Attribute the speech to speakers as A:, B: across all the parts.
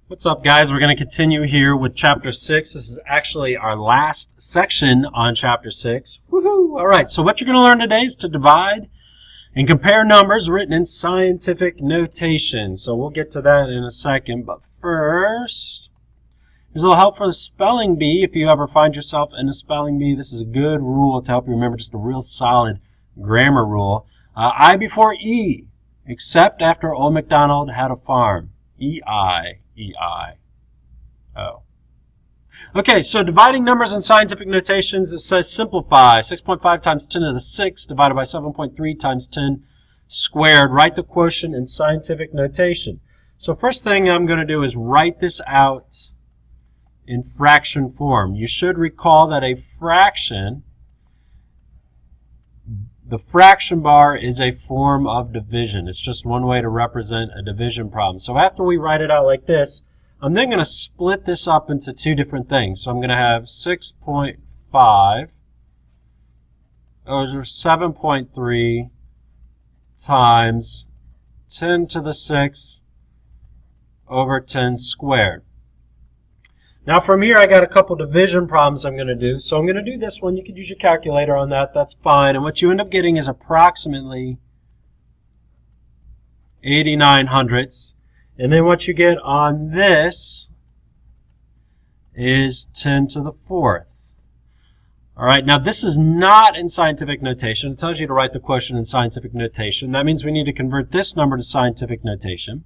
A: What's up, guys? We're going to continue here with Chapter 6. This is actually our last section on Chapter 6. Woohoo! All right, so what you're going to learn today is to divide and compare numbers written in scientific notation. So we'll get to that in a second, but first, here's a little help for the spelling bee. If you ever find yourself in a spelling bee, this is a good rule to help you remember, just a real solid grammar rule. I before E, except after Old MacDonald had a farm. E-I. E-I-O. Okay, so dividing numbers in scientific notations, it says simplify. 6.5 times 10 to the 6 divided by 7.3 times 10 squared. Write the quotient in scientific notation. So first thing I'm going to do is write this out in fraction form. You should recall that a fraction, the fraction bar is a form of division. It's just one way to represent a division problem. So after we write it out like this, I'm then going to split this up into two different things. So I'm going to have 6.5 over 7.3 times 10 to the 6 over 10 squared. Now from here I got a couple division problems I'm going to do. So I'm going to do this one. You could use your calculator on that. That's fine. And what you end up getting is approximately 89 hundredths. And then what you get on this is 10 to the 4th. All right, now this is not in scientific notation. It tells you to write the quotient in scientific notation. That means we need to convert this number to scientific notation.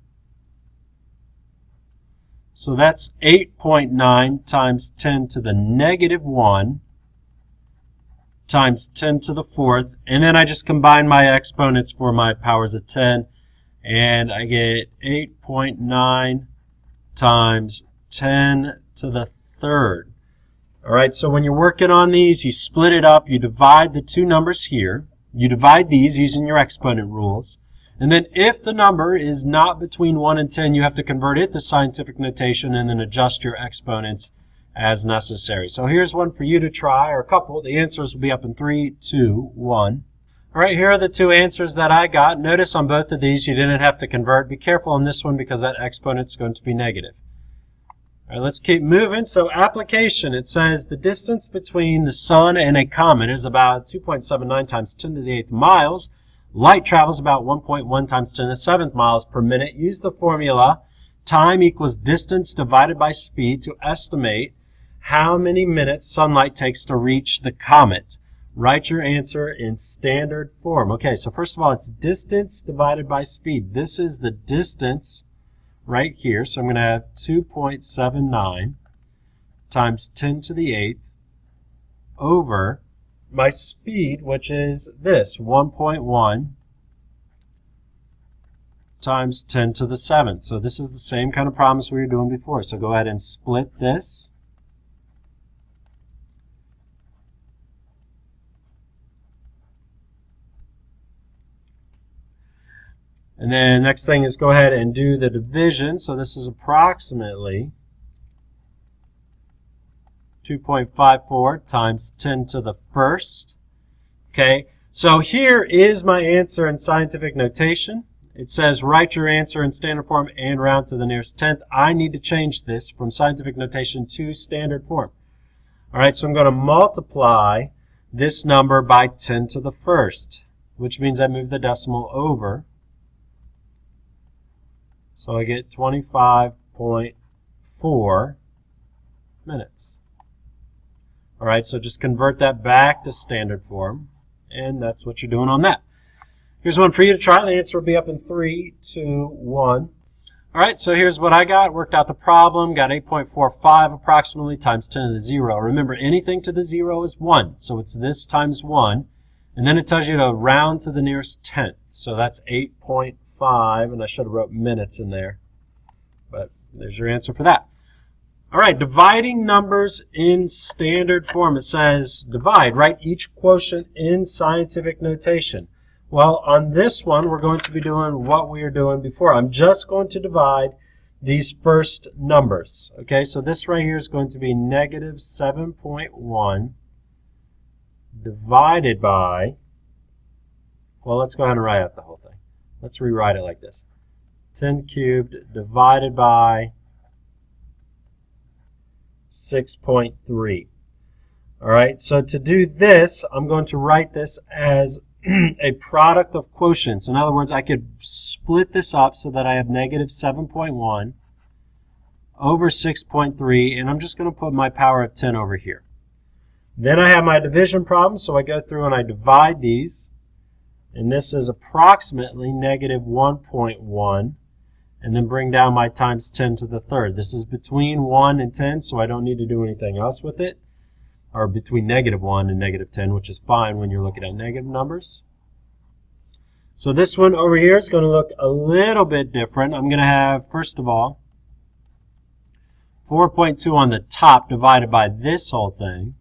A: So that's 8.9 times 10 to the negative 1 times 10 to the 4th. And then I just combine my exponents for my powers of 10. And I get 8.9 times 10 to the 3rd. All right, so when you're working on these, you split it up. You divide the two numbers here. You divide these using your exponent rules. And then if the number is not between 1 and 10, you have to convert it to scientific notation and then adjust your exponents as necessary. So here's one for you to try, or a couple. The answers will be up in 3, 2, 1. All right, here are the two answers that I got. Notice on both of these you didn't have to convert. Be careful on this one because that exponent is going to be negative. All right, let's keep moving. So application, it says the distance between the sun and a comet is about 2.79 times 10 to the 8th miles. Light travels about 1.1 times 10 to the 7th miles per minute. Use the formula time equals distance divided by speed to estimate how many minutes sunlight takes to reach the comet. Write your answer in standard form. Okay, so first of all, it's distance divided by speed. This is the distance right here. So I'm going to have 2.79 times 10 to the 8th over my speed, which is this, 1.1 times 10 to the 7th. So this is the same kind of problems we were doing before. So go ahead and split this. And then next thing is go ahead and do the division. So this is approximately 2.54 times 10 to the 1st. Okay, so here is my answer in scientific notation. It says write your answer in standard form and round to the nearest tenth. I need to change this from scientific notation to standard form. All right, so I'm going to multiply this number by 10 to the 1st, which means I move the decimal over. So I get 25.4 minutes. All right, so just convert that back to standard form, and that's what you're doing on that. Here's one for you to try. The answer will be up in 3, 2, 1. All right, so here's what I got. Worked out the problem. Got 8.45 approximately times 10 to the 0. Remember, anything to the 0 is 1, so it's this times 1. And then it tells you to round to the nearest tenth. So that's 8.5, and I should have wrote minutes in there. But there's your answer for that. All right, dividing numbers in standard form. It says divide, write each quotient in scientific notation. Well, on this one, we're going to be doing what we were doing before. I'm just going to divide these first numbers. Okay, so this right here is going to be negative 7.1 divided by, well, let's go ahead and write out the whole thing. Let's rewrite it like this. 10 cubed divided by 6.3. All right, so to do this, I'm going to write this as a product of quotients. In other words, I could split this up so that I have negative 7.1 over 6.3, and I'm just going to put my power of 10 over here. Then I have my division problem, so I go through and I divide these, and this is approximately negative 1.1, and then bring down my times 10 to the third. This is between 1 and 10, so I don't need to do anything else with it. Or between negative 1 and negative 10, which is fine when you're looking at negative numbers. So this one over here is going to look a little bit different. I'm going to have, first of all, 4.2 on the top divided by this whole thing.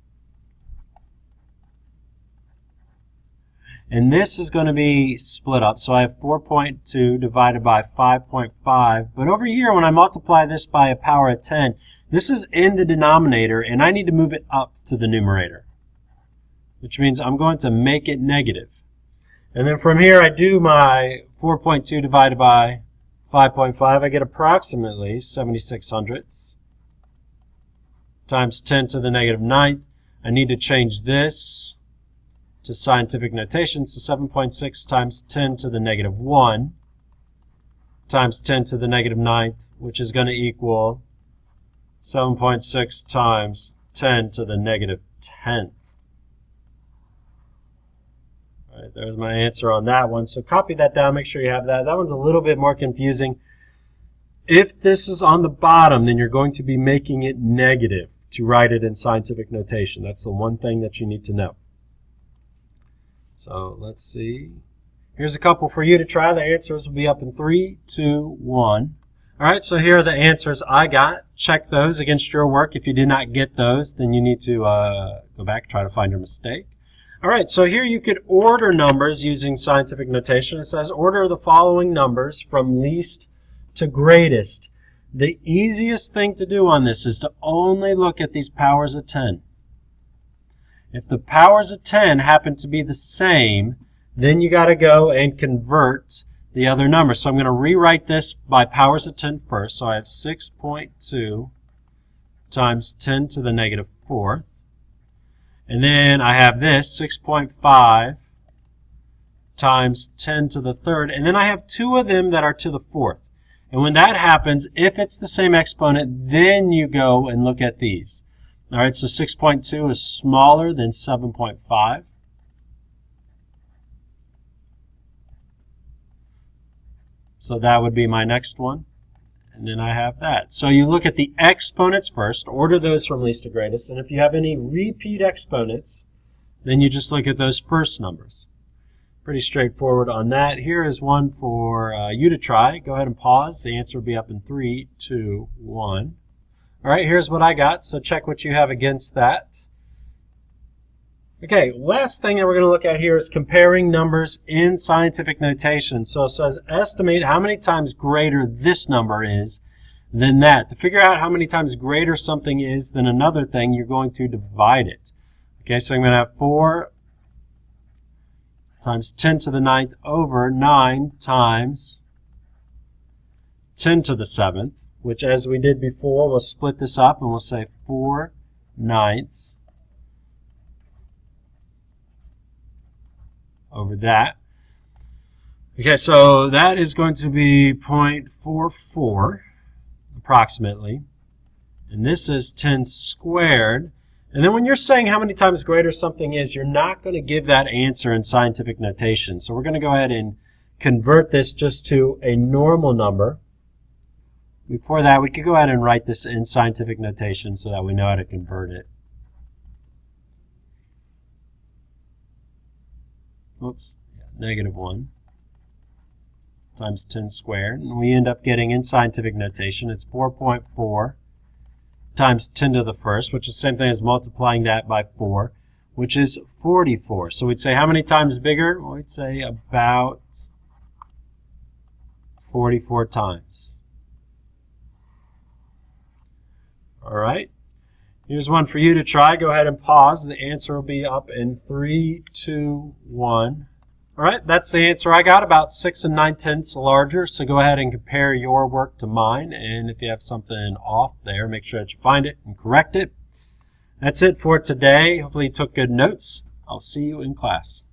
A: And this is going to be split up. So I have 4.2 divided by 5.5. But over here, when I multiply this by a power of 10, this is in the denominator, and I need to move it up to the numerator, which means I'm going to make it negative. And then from here, I do my 4.2 divided by 5.5. I get approximately 76 hundredths times 10 to the negative 9th. I need to change this to scientific notation, so 7.6 times 10 to the negative 1 times 10 to the negative 9th, which is going to equal 7.6 times 10 to the negative 10th. All right, there's my answer on that one. So copy that down, make sure you have that. That one's a little bit more confusing. If this is on the bottom, then you're going to be making it negative to write it in scientific notation. That's the one thing that you need to know. So let's see. Here's a couple for you to try. The answers will be up in 3, 2, 1. All right, so here are the answers I got. Check those against your work. If you did not get those, then you need to go back and try to find your mistake. All right, so here you could order numbers using scientific notation. It says order the following numbers from least to greatest. The easiest thing to do on this is to only look at these powers of 10. If the powers of 10 happen to be the same, then you got to go and convert the other number. So I'm going to rewrite this by powers of 10 first. So I have 6.2 times 10 to the negative 4th. And then I have this, 6.5 times 10 to the 3rd. And then I have two of them that are to the 4th. And when that happens, if it's the same exponent, then you go and look at these. All right, so 6.2 is smaller than 7.5. So that would be my next one. And then I have that. So you look at the exponents first, order those from least to greatest, and if you have any repeat exponents, then you just look at those first numbers. Pretty straightforward on that. Here is one for you to try. Go ahead and pause. The answer will be up in 3, 2, 1. All right, here's what I got, so check what you have against that. Okay, last thing that we're going to look at here is comparing numbers in scientific notation. So it says estimate how many times greater this number is than that. To figure out how many times greater something is than another thing, you're going to divide it. Okay, so I'm going to have 4 times 10 to the 9th over 9 times 10 to the 7th, which as we did before, we'll split this up and we'll say 4/9 over that. Okay, so that is going to be 0.44 approximately. And this is 10 squared. And then when you're saying how many times greater something is, you're not going to give that answer in scientific notation. So we're going to go ahead and convert this just to a normal number. Before that, we could go ahead and write this in scientific notation so that we know how to convert it. Oops, negative 1 times 10 squared. And we end up getting in scientific notation, it's 4.4 times 10 to the first, which is the same thing as multiplying that by 4, which is 44. So we'd say how many times bigger? Well, we'd say about 44 times. All right. Here's one for you to try. Go ahead and pause. The answer will be up in 3, 2, 1. All right, that's the answer I got, about 6 9/10 larger. So go ahead and compare your work to mine. And if you have something off there, make sure that you find it and correct it. That's it for today. Hopefully you took good notes. I'll see you in class.